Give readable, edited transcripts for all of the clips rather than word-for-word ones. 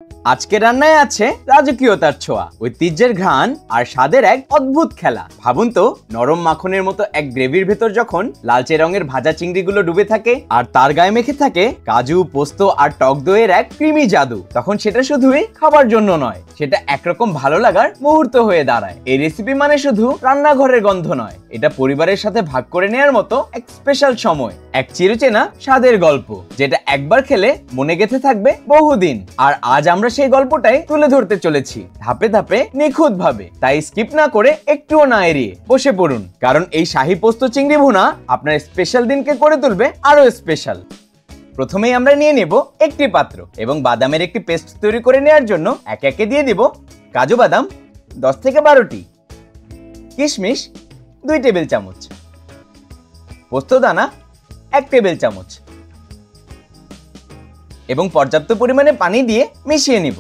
আজকের রান্নায় আছে রাজকীয়তার ছোঁয়া, ঐতিহ্যের ঘ্রাণ আর স্বাদের এক অদ্ভুত খেলা। ভাবুন তো, নরম মাখনের মতো এক গ্রেভির ভেতর যখন লালচে রঙের ভাজা চিংড়িগুলো ডুবে থাকে আর তার গায়ে মেখে থাকে কাজু, পোস্ত আর টক দইয়ের এক ক্রিমি জাদু, তখন সেটা শুধুই খাবার জন্য নয়, সেটা একরকম ভালো লাগার মুহূর্ত হয়ে দাঁড়ায়। এই রেসিপি মানে শুধু রান্নাঘরের গন্ধ নয়, এটা পরিবারের সাথে ভাগ করে নেওয়ার মতো এক স্পেশাল সময়, এক চিরচেনা স্বাদের গল্প যেটা একবার খেলে মনে গেঁথে থাকবে বহুদিন। আর আজ আমরা সেই গল্পটাই তুলে ধরতে চলেছি, ধাপে ধাপে, নিখুঁত ভাবে। তাই স্কিপ না করে, একটুও না এড়িয়ে বসে পড়ুন, কারণ এই শাহী পোস্ত চিংড়ি ভুনা আপনার স্পেশাল দিনকে করে তুলবে আরো স্পেশাল। প্রথমেই আমরা নিয়ে নেব একটি পাত্র এবং বাদামের একটি পেস্ট তৈরি করে নেওয়ার জন্য একে একে দিয়ে দিব কাজু বাদাম 10 থেকে 12টি, কিশমিশ 2 টেবিল চামচ, পোস্ত দানা 1 টেবিল চামচ এবং পর্যাপ্ত পরিমাণে পানি দিয়ে মিশিয়ে নিব।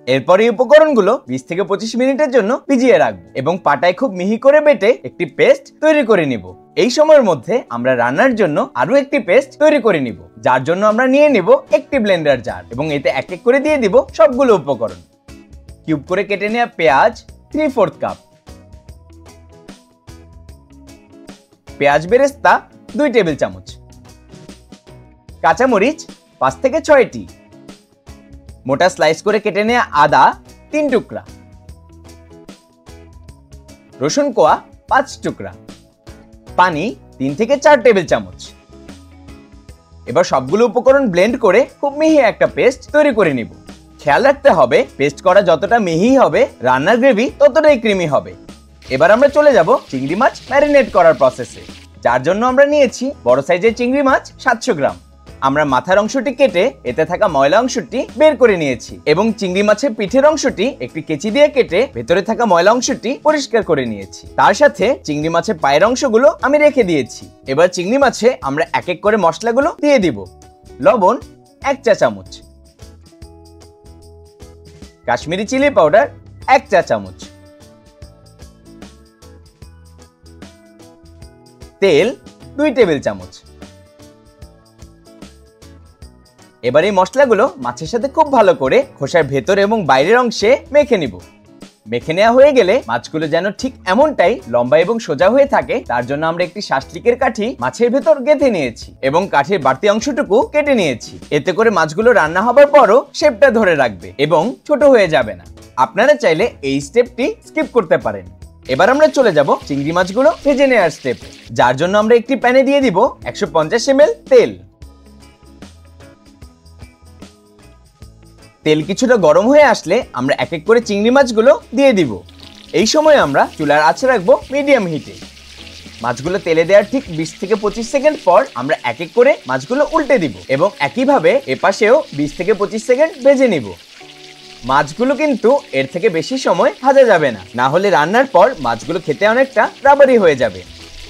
এরপর এই উপকরণগুলো 20 থেকে 25 মিনিটের জন্য ভিজিয়ে রাখবো এবং পাটায় খুব মিহি করে বেটে একটি পেস্ট তৈরি করে নিব। এই সময়ের মধ্যে আমরা রান্নার জন্য আরো একটি পেস্ট তৈরি করে নিব, যার জন্য আমরা নিয়ে নিব একটি ব্লেন্ডার জার এবং এতে এক এক করে দিয়ে দিব সবগুলো উপকরণ। কিউব করে কেটে নেওয়া পেঁয়াজ 3/4 কাপ, পেঁয়াজ বেরেস্তা 2 টেবিল চামচ, কাঁচামরিচ 5 থেকে 6টি, মোটা স্লাইস করে কেটে নেওয়া আদা 3 টুকরা, রসুন কোয়া 5 টুকরা, পানি 3 থেকে 4 টেবিল চামচ। এবার সবগুলো উপকরণ ব্লেন্ড করে খুব মিহি একটা পেস্ট তৈরি করে নিব। খেয়াল রাখতে হবে, পেস্ট করা যতটা মিহি হবে, রান্নার গ্রেভি ততটাই ক্রিমি হবে। এবার আমরা চলে যাব চিংড়ি মাছ ম্যারিনেট করার প্রসেসে, যার জন্য আমরা নিয়েছি বড় সাইজের চিংড়ি মাছ 700 গ্রাম। আমরা মাথার অংশটি কেটে এতে থাকা ময়লা অংশটি বের করে নিয়েছি এবং চিংড়ি মাছের পিঠের অংশটি একটি কেচি দিয়ে কেটে ভেতরে থাকা ময়লা অংশটি পরিষ্কার করে নিয়েছি। তার সাথে চিংড়ি মাছের পায়ের অংশগুলো আমি রেখে দিয়েছি। এবার চিংড়ি মাছে আমরা এক এক করে মশলাগুলো দিয়ে দিব। লবণ 1 চা চামচ, কাশ্মীরি চিলি পাউডার 1 চা চামচ, তেল 2 টেবিল চামচ। এবার এই মশলাগুলো মাছের সাথে খুব ভালো করে খোসার ভেতর এবং বাইরের অংশে মেখে নিব। মেখে নেওয়া হয়ে গেলে মাছগুলো যেন ঠিক এমনটাই লম্বা এবং সোজা হয়ে থাকে, তার জন্য আমরা একটি শাসলিকের কাঠি মাছের ভেতর গেঁথে নিয়েছি এবং কাঠির বাড়তি অংশটুকু কেটে নিয়েছি। এতে করে মাছগুলো রান্না হবার পরও শেপটা ধরে রাখবে এবং ছোট হয়ে যাবে না। আপনারা চাইলে এই স্টেপটি স্কিপ করতে পারেন। এবার আমরা চলে যাব চিংড়ি মাছগুলো ভেজে নেওয়ার স্টেপে, যার জন্য আমরা একটি প্যানে দিয়ে দিব 150 ml তেল। তেল কিছুটা গরম হয়ে আসলে আমরা এক এক করে চিংড়ি মাছগুলো দিয়ে দিব। এই সময় আমরা চুলার আঁচ রাখবো মিডিয়াম হিটে। মাছগুলো তেলে দেওয়ার ঠিক 20 থেকে 25 সেকেন্ড পর আমরা এক এক করে মাছগুলো উল্টে দিব এবং একইভাবে এপাশেও 20 থেকে 25 সেকেন্ড ভেজে নিব। মাছগুলো কিন্তু এর থেকে বেশি সময় ভাজা যাবে না, না হলে রান্নার পর মাছগুলো খেতে অনেকটা রাবারি হয়ে যাবে।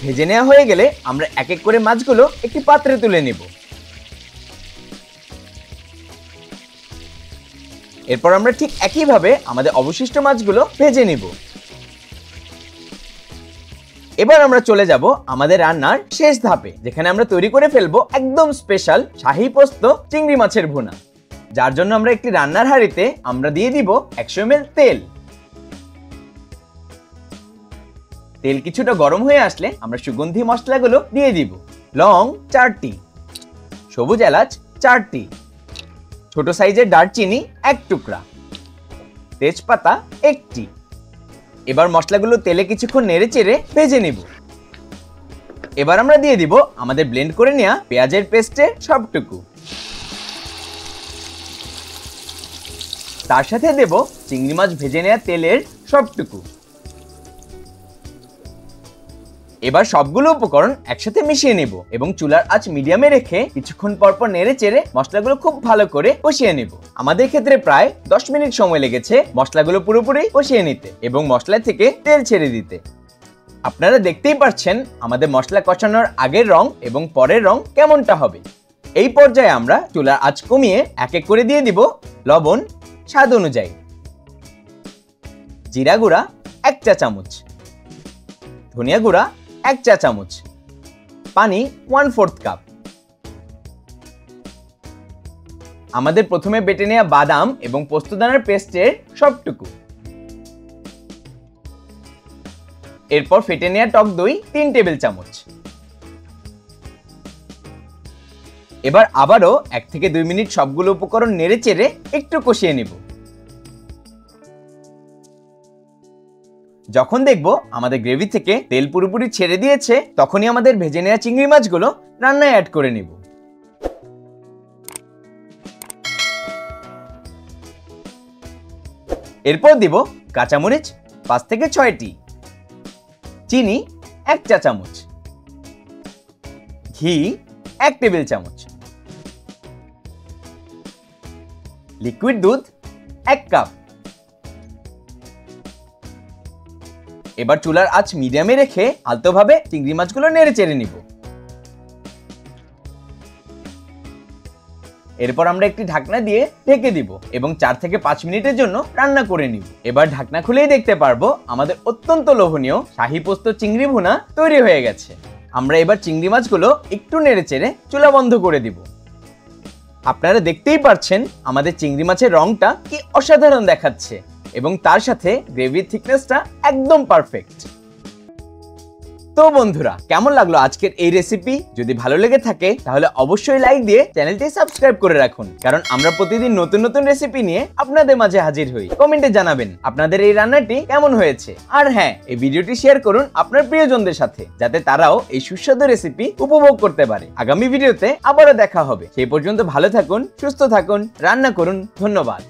ভেজে নেওয়া হয়ে গেলে আমরা এক এক করে মাছগুলো একটি পাত্রে তুলে নিব। এরপর আমরা ঠিক একইভাবে আমাদের অবশিষ্ট মাছগুলো ভেজে নিব। এবার আমরা চলে যাব আমাদের রান্নার শেষ ধাপে, যেখানে আমরা তৈরি করে ফেলবো একদম স্পেশাল শাহী পোস্ত চিংড়ি মাছের ভুনা, যার জন্য আমরা একটি রান্নার হাঁড়িতে আমরা দিয়ে দিব 100 ml তেল। তেল কিছুটা গরম হয়ে আসলে আমরা সুগন্ধি মশলাগুলো দিয়ে দিব। লং 4টি, সবুজ এলাচ 4টি, ছোট সাইজের দারচিনি 1 টুকরা, তেজপাতা 1টি। এবার মশলাগুলো তেলে কিছুক্ষণ নেড়েচেড়ে ভেজে নিব। এবার আমরা দিয়ে দিব আমাদের ব্লেন্ড করে নেওয়া পেঁয়াজের পেস্টের সবটুকু, তার সাথে দেব চিংড়ি মাছ ভেজে নেওয়া তেলের সবটুকু। এবার সবগুলো উপকরণ একসাথে মিশিয়ে নেব এবং চুলার আঁচ মিডিয়ামে রেখে কিছুক্ষণ পর পর নেড়ে চেড়ে মশলাগুলো খুব ভালো করে কষিয়ে নেব। আমাদের ক্ষেত্রে প্রায় 10 মিনিট সময় লেগেছে মশলাগুলো পুরোপুরি কষিয়ে নিতে এবং মশলা থেকে তেল ছেড়ে দিতে। আপনারা দেখতেই পাচ্ছেন আমাদের মশলা কষানোর আগের রং এবং পরের রং কেমনটা হবে। এই পর্যায়ে আমরা চুলার আঁচ কমিয়ে এক এক করে দিয়ে দিব লবণ স্বাদ অনুযায়ী, জিরা গুঁড়া 1 চা চামচ, ধনিয়া গুঁড়া 1 চা চামচ, পানি 1/4 কাপ, আমাদের প্রথমে বেটে নেওয়া বাদাম এবং পোস্তদানার পেস্টের সবটুকু। এরপর ফেটে নেওয়া টক দই 3 টেবিল চামচ। এবার আবারও 1 থেকে 2 মিনিট সবগুলো উপকরণ নেড়েচেড়ে একটু কষিয়ে নিব। যখন দেখব আমাদের গ্রেভি থেকে তেল পুরোপুরি ছেড়ে দিয়েছে, তখনই আমাদের ভেজে নেওয়া চিংড়ি মাছগুলো রান্নায় অ্যাড করে নিব। এরপর দিব কাঁচামরিচ 5 থেকে 6টি, চিনি 1 চা চামচ, ঘি 1 টেবিল চামচ, লিকুইড দুধ 1 কাপ। এবার চুলার আঁচ মিডিয়ামে রেখে আলতোভাবে চিংড়ি মাছগুলো নেড়ে চেড়ে নিব। এরপর আমরা একটি ঢাকনা দিয়ে ঢেকে দিব এবং 4 থেকে 5 মিনিটের জন্য রান্না করে নিব। এবার ঢাকনা খুলেই দেখতে পারবো আমাদের অত্যন্ত লোভনীয় শাহী পোস্ত চিংড়ি ভুনা তৈরি হয়ে গেছে। আমরা এবার চিংড়ি মাছগুলো একটু নেড়ে চেড়ে চুলা বন্ধ করে দিব। আপনারা দেখতেই পাচ্ছেন আমাদের চিংড়ি মাছের রংটা কি অসাধারণ দেখাচ্ছে এবং তার সাথে গ্রেভির থিকনেসটা একদম পারফেক্ট। তো বন্ধুরা, কেমন লাগলো আজকের এই রেসিপি? যদি ভালো লেগে থাকে তাহলে অবশ্যই লাইক দিয়ে চ্যানেলটি সাবস্ক্রাইব করে রাখুন, কারণ আমরা প্রতিদিন নতুন নতুন রেসিপি নিয়ে আপনাদের মাঝে হাজির হই। কমেন্টে জানাবেন আপনাদের এই রান্নাটি কেমন হয়েছে। আর হ্যাঁ, এই ভিডিওটি শেয়ার করুন আপনার প্রিয়জনদের সাথে, যাতে তারাও এই সুস্বাদু রেসিপি উপভোগ করতে পারে। আগামী ভিডিওতে আবারও দেখা হবে। সেই পর্যন্ত ভালো থাকুন, সুস্থ থাকুন, রান্না করুন। ধন্যবাদ।